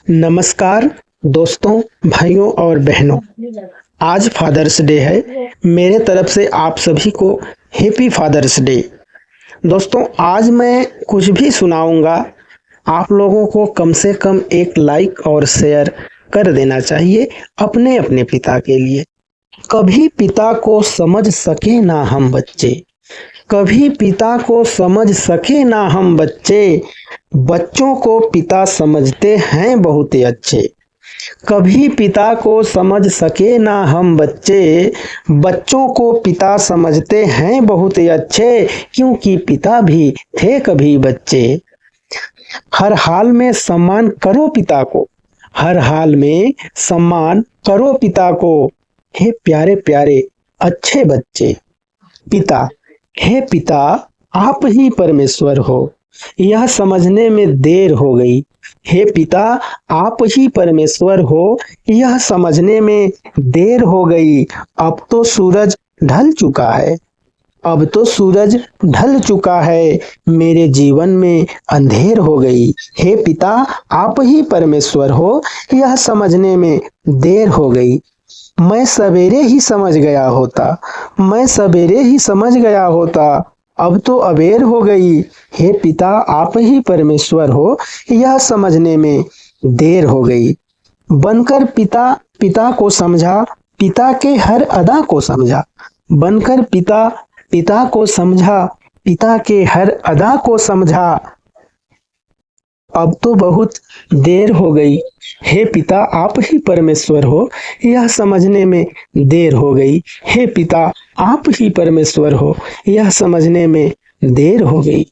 नमस्कार दोस्तों, भाइयों और बहनों। आज फादर्स डे है। मेरे तरफ से आप सभी को हैप्पी फादर्स डे। दोस्तों, आज मैं कुछ भी सुनाऊंगा, आप लोगों को कम से कम एक लाइक और शेयर कर देना चाहिए अपने अपने पिता के लिए। कभी पिता को समझ सके ना हम बच्चे, कभी पिता को समझ सके ना हम बच्चे, बच्चों को पिता समझते हैं बहुत अच्छे। कभी पिता को समझ सके ना हम बच्चे, बच्चों को पिता समझते हैं बहुत अच्छे, क्योंकि पिता भी थे कभी बच्चे। हर हाल में सम्मान करो पिता को, हर हाल में सम्मान करो पिता को, हे प्यारे प्यारे अच्छे बच्चे। पिता, हे पिता आप ही परमेश्वर हो, यह समझने में देर हो गई। हे पिता आप ही परमेश्वर हो, यह समझने में देर हो गई। अब तो सूरज ढल चुका है, अब तो सूरज ढल चुका है, मेरे जीवन में अंधेर हो गई। हे पिता आप ही परमेश्वर हो, यह समझने में देर हो गई। मैं सवेरे ही समझ गया होता, मैं सवेरे ही समझ गया होता, अब तो अबेर हो गई। हे पिता आप ही परमेश्वर हो, यह समझने में देर हो गई। बनकर पिता पिता को समझा, पिता के हर अदा को समझा। बनकर पिता पिता को समझा, पिता के हर अदा को समझा, अब तो बहुत देर हो गई। हे पिता आप ही परमेश्वर हो, यह समझने में देर हो गई। हे पिता आप ही परमेश्वर हो, यह समझने में देर हो गई।